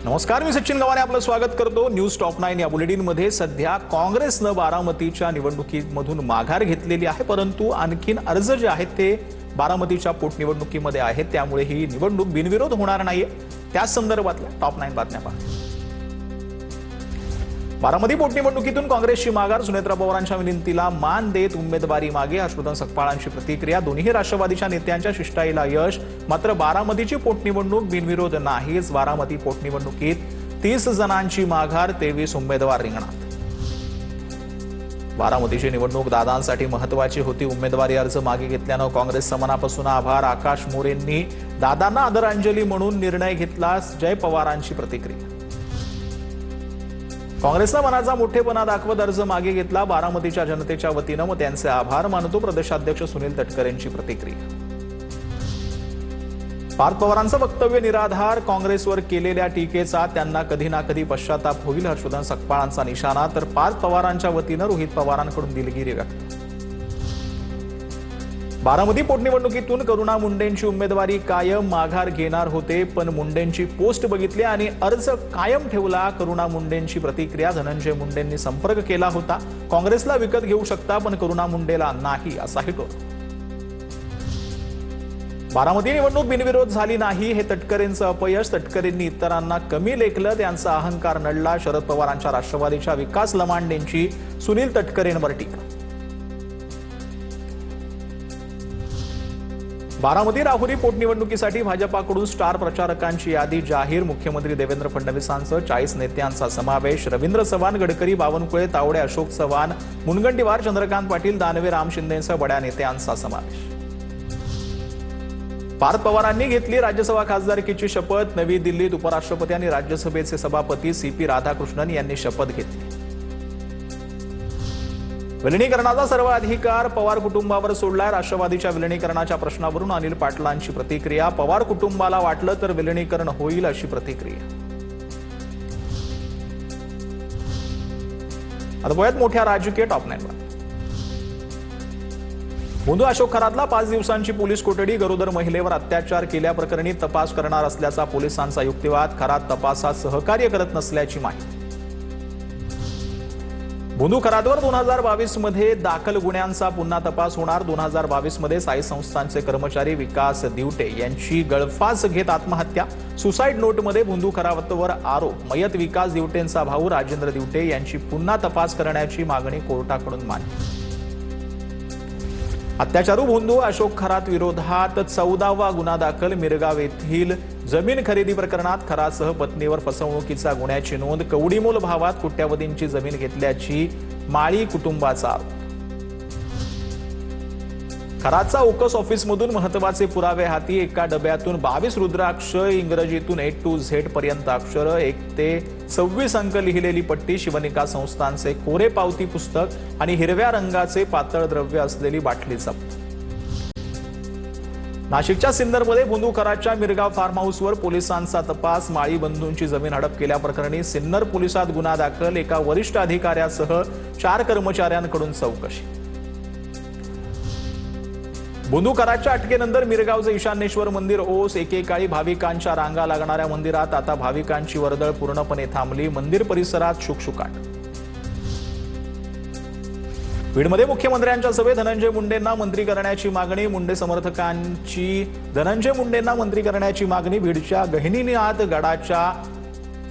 नमस्कार, मी सचिन गवाने आपलं स्वागत करतो न्यूज टॉप 9 या बुलेटिनमध्ये। सध्या काँग्रेसनं बारामतीच्या निवडणुकीमधून माघार घेतलेली आहे, परंतु आणखीन अर्ज जे आहेत ते बारामतीच्या पोटनिवडणुकीमध्ये आहेत, त्यामुळे ही निवडणूक बिनविरोध होणार नाहीये। त्या संदर्भातल्या टॉप 9 बातम्या पहा। बारामती पोटनिवडणुकीतून काँग्रेसची माघार, सुनेत्रा पवारांच्या विनंतीला मान देत उमेदवारी मागे, हर्षवर्धन सकपाळांची प्रतिक्रिया। दोन्ही राष्ट्रवादीच्या नेत्यांच्या शिष्टाईला यश, मात्र बारामतीची पोटनिवडणूक बिनविरोध नाहीच। बारामती पोटनिवडणुकीत 30 जणांची माघार, 23 उमेदवार रिंगणात। बारामतीची निवडणूक दादांसाठी महत्त्वाची होती। उमेदवारी अर्ज मागे घेतल्यानं काँग्रेसचा मनापासून आभार। आकाश मोरेंनी दादांना आदरांजली म्हणून निर्णय घेतला, जय पवारांची प्रतिक्रिया। काँग्रेसनं मनाचा मोठेपणा दाखवत अर्ज मागे घेतला, बारामतीच्या जनतेच्या वतीनं व त्यांचे आभार मानतो, प्रदेशाध्यक्ष सुनील तटकरेंची प्रतिक्रिया। पार्थ पवारांचं वक्तव्य निराधार, काँग्रेसवर केलेल्या टीकेचा त्यांना कधी ना कधी पश्चाताप होईल, हर्षवर्धन सकपाळांचा निशाणा। तर पार्थ पवारांच्या वतीनं रोहित पवारांकडून दिलगिरी व्यक्त। बारामती पोटनिवडणुकीतून करुणा मुंडेंची उमेदवारी कायम, माघार घेणार होते पण मुंडेंची पोस्ट बघितली आणि अर्ज कायम ठेवला। करुणा मुंडेंची प्रतिक्रिया, धनंजय मुंडेंनी संपर्क केला होता, काँग्रेसला विकत घेऊ शकता पण करुणा मुंडेला नाही, असाही टोल। बारामती निवडणूक बिनविरोध झाली नाही, हे तटकरेंचं अपयश। तटकरेंनी इतरांना कमी लेखलं, त्यांचा अहंकार नडला। शरद पवारांच्या राष्ट्रवादीच्या विकास लमांडेंची सुनील तटकरेंवर टीका। बारामती राहुरी पोटनिवडणुकीसाठी भाजपाकडून स्टार प्रचारकांची यादी जाहीर। मुख्यमंत्री देवेंद्र फडणवीसांसह 40 नेत्यांचा समावेश। रवींद्र चव्हाण, गडकरी, बावनकुळे, तावडे, अशोक चव्हाण, मुनगंटीवार, चंद्रकांत पाटील, दानवे, राम शिंदेंसह बड्या नेत्यांचा समावेश। पार्थ पवारांनी घेतली राज्यसभा खासदारकीची शपथ। नवी दिल्लीत उपराष्ट्रपती आणि राज्यसभेचे सभापती सीपी राधाकृष्णन यांनी शपथ घेतली। विलिनीकरणाचा सर्व अधिकार पवार कुटुंबावर सोडलाय, राष्ट्रवादीच्या विलिनीकरणाच्या प्रश्नावरून अनिल पाटलांची प्रतिक्रिया। पवार कुटुंबाला वाटलं तर विलिनीकरण होईल, अशी प्रतिक्रिया। आता बघूयात मोठ्या राजकीय टॉप 9 वर। बुंदू अशोक खरातला 5 दिवसांची पोलीस कोठडी, गरोदर महिलेवर अत्याचार केल्याप्रकरणी तपास करणार असल्याचा पोलिसांचा युक्तिवाद। खरात तपासात सहकार्य करत नसल्याची माहिती। बुंदू खरातवर 2022 मध्ये दाखल गुन्ह्यांचा पुन्हा तपास होणार। 2022 मध्ये साई संस्थांचे कर्मचारी विकास दिवटे यांची गळफास घेत आत्महत्या। सुसाईड नोटमध्ये बुंदू खरातवर आरोप। मयत विकास दिवटेंचा भाऊ राजेंद्र दिवटे यांची पुन्हा तपास करण्याची मागणी कोर्टाकडून मान्य। अत्याचारू बुंदू अशोक खरात विरोधात 14वा गुन्हा दाखल। मिरगाव येथील जमीन खरेदी प्रकरणात खरातसह पत्नीवर फसवणुकीचा गुन्ह्याची नोंद। कवडीमोल भावात कोट्यावधींची जमीन घेतल्याची माळी कुटुंबाचा आरोप। खरातचा ओकस ऑफिसमधून महत्त्वाचे पुरावे हाती। एका डब्यातून 22 रुद्राक्ष, इंग्रजीतून A to Z पर्यंत अक्षरं, 1 ते 26 अंक लिहिलेली पट्टी, शिवनिका संस्थांचे कोरे पावती पुस्तक आणि हिरव्या रंगाचे पातळ द्रव्य असलेली बाटली जप्त। नाशिकच्या सिन्नरमध्ये बुंदू खरातच्या मिरगाव फार्म हाऊसवर पोलिसांचा तपास। माळी बंधूंची जमीन हडप केल्याप्रकरणी सिन्नर पोलिसात गुन्हा दाखल। एका वरिष्ठ अधिकाऱ्यासह 4 कर्मचाऱ्यांकडून चौकशी। बुंदू खरातच्या अटकेनंतर मिरगावचं ईशान्येश्वर मंदिर ओस। एकेकाळी भाविकांच्या रांगा लागणाऱ्या मंदिरात आता भाविकांची वर्दळ पूर्णपणे थांबली। मंदिर परिसरात शुकशुकाट। बीडमध्ये मुख्यमंत्र्यांच्या सभेत धनंजय मुंडेंना मंत्री करण्याची मागणी। मुंडे समर्थकांची धनंजय मुंडेंना मंत्री करण्याची मागणी। बीडच्या गहिनीनाथ गडाच्या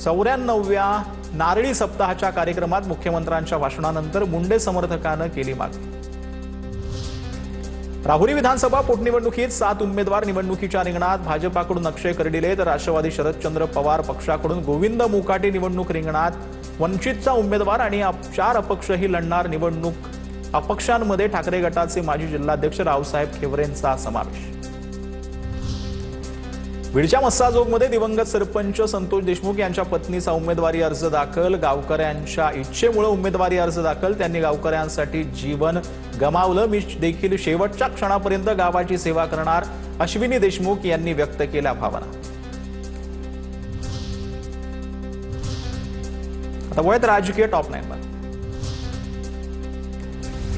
94व्या नारळी सप्ताहाच्या कार्यक्रमात मुख्यमंत्र्यांच्या भाषणानंतर मुंडे समर्थकांनी केली मागणी। राहुरी विधानसभा पोटनिवडणुकीत 7 उमेदवार निवडणुकीच्या रिंगणात। भाजपाकडून अक्षय कर्डिले तर राष्ट्रवादी शरदचंद्र पवार पक्षाकडून गोविंद मुकाटे निवडणूक रिंगणात। वंचितचा उमेदवार आणि 4 अपक्षही लढणार निवडणूक। अपक्षांमध्ये ठाकरे गटाचे माजी जिल्हाध्यक्ष रावसाहेब खेवरेंचा समावेश। बीडच्या मस्साजोगमध्ये दिवंगत सरपंच संतोष देशमुख यांच्या पत्नीचा उमेदवारी अर्ज दाखल। गावकऱ्यांच्या इच्छेमुळे उमेदवारी अर्ज दाखल। त्यांनी गावकऱ्यांसाठी जीवन गमावलं, मी देखील शेवटच्या क्षणापर्यंत गावाची सेवा करणार, अश्विनी देशमुख यांनी व्यक्त केल्या भावना। आता वळत राजकीय टॉप 9 वर।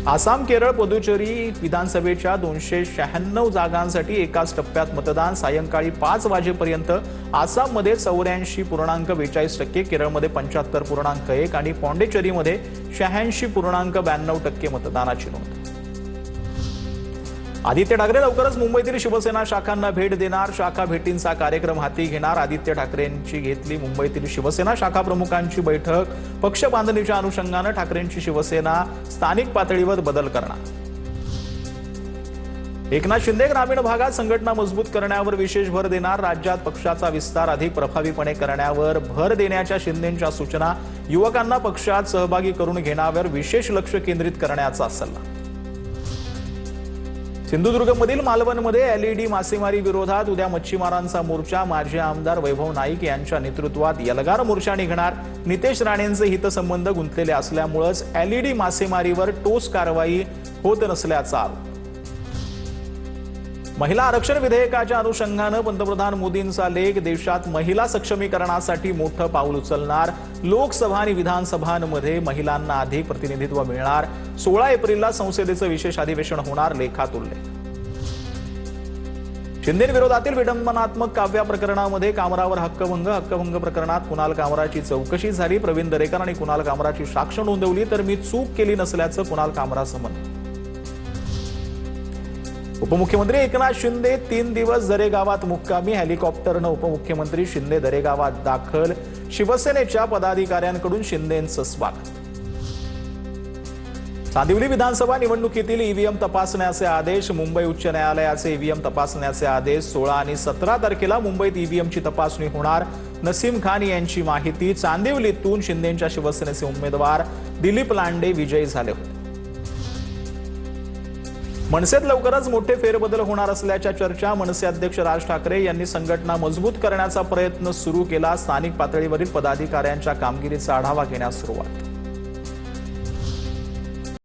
आसाम, केरळ, पुदुचेरी विधानसभेच्या 296 जागांसाठी एकाच टप्प्यात मतदान सायंकाळी 5 वाजेपर्यंत. आसाममध्ये 84.42%, केरळमध्ये 75.1% आणि पॉंडिचेरीमध्ये 86.92% मतदानाची नोंद. आदित्य ठाकरे लवकरच मुंबईतील शिवसेना शाखांना भेट देणार. शाखा भेटींचा कार्यक्रम हाती घेणार. आदित्य ठाकरेंची घेतली मुंबईतील शिवसेना शाखा प्रमुखांची बैठक. पक्ष बांधणीच्या अनुषंगाने ठाकरेंची शिवसेना स्थानिक पातळीवर बदल करणार. एकनाथ शिंदे ग्रामीण भागात संघटना मजबूत करण्यावर विशेष भर देणार. राज्यात पक्षाचा विस्तार अधिक प्रभावीपणे करण्यावर भर देण्याच्या शिंदेंच्या सूचना. युवकांना पक्षात सहभागी करून घेण्यावर विशेष लक्ष केंद्रित करण्याचा सल्ला. सिंधुदुर्गमधील मालवणमध्ये एलईडी मासेमारी विरोधात उद्या मच्छीमारांचा मोर्चा. माजी आमदार वैभव नाईक यांच्या नेतृत्वात एल्गार मोर्चा निघणार. नितेश राणेंचे हितसंबंध गुंतलेले असल्यामुळेच एलईडी मासेमारीवर ठोस कारवाई होत नसल्याचा आरोप. महिला आरक्षण विधेयकाच्या अनुषंगाने पंतप्रधान मोदींचा लेख. देशात महिला सक्षमीकरणासाठी मोठं पाऊल उचलणार. लोकसभा आणि विधानसभांमध्ये महिलांना अधिक प्रतिनिधित्व मिळणार. 16 एप्रिलला संसदेचं विशेष अधिवेशन होणार. लेखात उल्लेख. शिंदेविरोधातील विडंबनात्मक काव्या प्रकरणामध्ये कामरावर हक्कभंग प्रकरणात कुणाल कामराची चौकशी झाली. प्रवीण दरेकर आणि कुणाल कामराची साक्ष नोंदवली तर मी चूक केली नसल्याचं कुणाल कामराचं म्हणणं. उपमुख्यमंत्री एकनाथ शिंदे 3 दिवस दरेगावात मुक्कामी. हेलिकॉप्टरनं उपमुख्यमंत्री शिंदे दरेगावात दाखल. शिवसेनेच्या पदाधिकाऱ्यांकडून शिंदेंचं स्वागत. चांदिवली विधानसभा निवडणुकीतील ईव्हीएम तपासण्याचे आदेश. मुंबई उच्च न्यायालयाचे ईव्हीएम तपासण्याचे आदेश. 16 आणि 17 तारखेला मुंबईत ईव्हीएमची तपासणी होणार. नसीम खान यांची माहिती. चांदिवलीतून शिंदेंच्या शिवसेनेचे उमेदवार दिलीप लांडे विजयी झाले होते. मनसेत लवकरच मोठे फेरबदल होणार असल्याच्या चर्चा. मनसे अध्यक्ष राज ठाकरे यांनी संघटना मजबूत करण्याचा प्रयत्न सुरू केला. स्थानिक पातळीवरील पदाधिकाऱ्यांच्या कामगिरीचा आढावा घेण्यास सुरुवात.